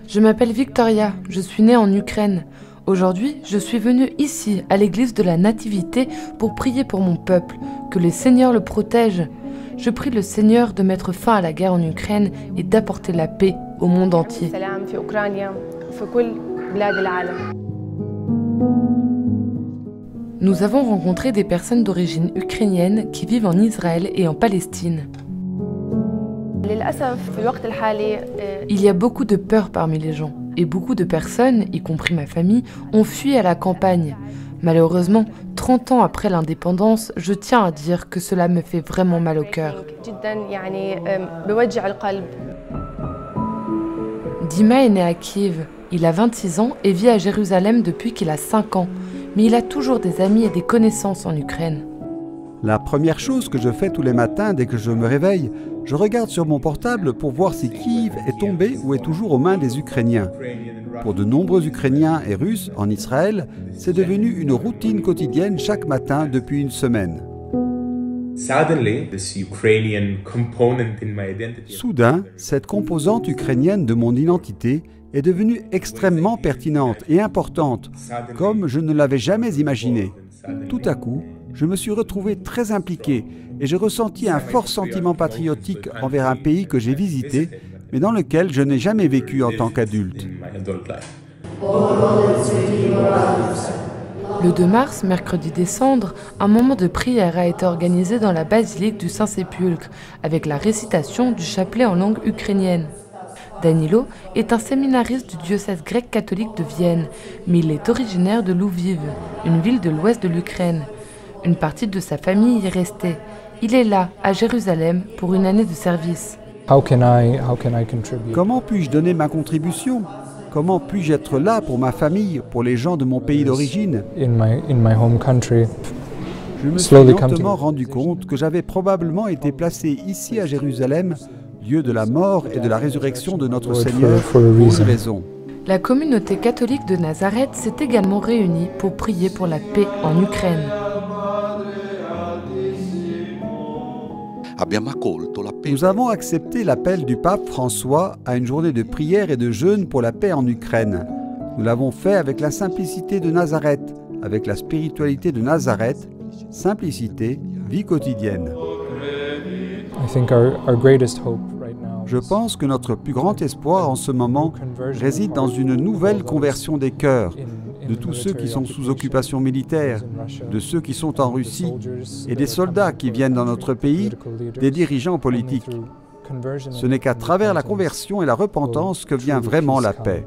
Je m'appelle Victoria, je suis née en Ukraine. Aujourd'hui, je suis venue ici, à l'église de la Nativité, pour prier pour mon peuple, que le Seigneur le protège. Je prie le Seigneur de mettre fin à la guerre en Ukraine et d'apporter la paix au monde entier. Nous avons rencontré des personnes d'origine ukrainienne qui vivent en Israël et en Palestine. Il y a beaucoup de peur parmi les gens, et beaucoup de personnes, y compris ma famille, ont fui à la campagne. Malheureusement, 30 ans après l'indépendance, je tiens à dire que cela me fait vraiment mal au cœur. Dima est né à Kiev. Il a 26 ans et vit à Jérusalem depuis qu'il a 5 ans. Mais il a toujours des amis et des connaissances en Ukraine. La première chose que je fais tous les matins dès que je me réveille, je regarde sur mon portable pour voir si Kiev est tombé ou est toujours aux mains des Ukrainiens. Pour de nombreux Ukrainiens et Russes en Israël, c'est devenu une routine quotidienne chaque matin depuis une semaine. Soudain, cette composante ukrainienne de mon identité est devenue extrêmement pertinente et importante, comme je ne l'avais jamais imaginé. Tout à coup, je me suis retrouvé très impliqué et j'ai ressenti un fort sentiment patriotique envers un pays que j'ai visité, mais dans lequel je n'ai jamais vécu en tant qu'adulte. Le 2 mars, mercredi des Cendres, un moment de prière a été organisé dans la basilique du Saint-Sépulcre, avec la récitation du chapelet en langue ukrainienne. Danilo est un séminariste du diocèse grec-catholique de Vienne, mais il est originaire de Lviv, une ville de l'ouest de l'Ukraine. Une partie de sa famille y est restée. Il est là, à Jérusalem, pour une année de service. Comment puis-je donner ma contribution? Comment puis-je être là pour ma famille, pour les gens de mon pays d'origine? Je me suis lentement rendu compte que j'avais probablement été placé ici à Jérusalem, lieu de la mort et de la résurrection de notre Seigneur, pour une raison. La communauté catholique de Nazareth s'est également réunie pour prier pour la paix en Ukraine. Nous avons accepté l'appel du pape François à une journée de prière et de jeûne pour la paix en Ukraine. Nous l'avons fait avec la simplicité de Nazareth, avec la spiritualité de Nazareth, simplicité, vie quotidienne. Je pense que notre plus grand espoir en ce moment réside dans une nouvelle conversion des cœurs, de tous ceux qui sont sous occupation militaire, de ceux qui sont en Russie et des soldats qui viennent dans notre pays, des dirigeants politiques. Ce n'est qu'à travers la conversion et la repentance que vient vraiment la paix.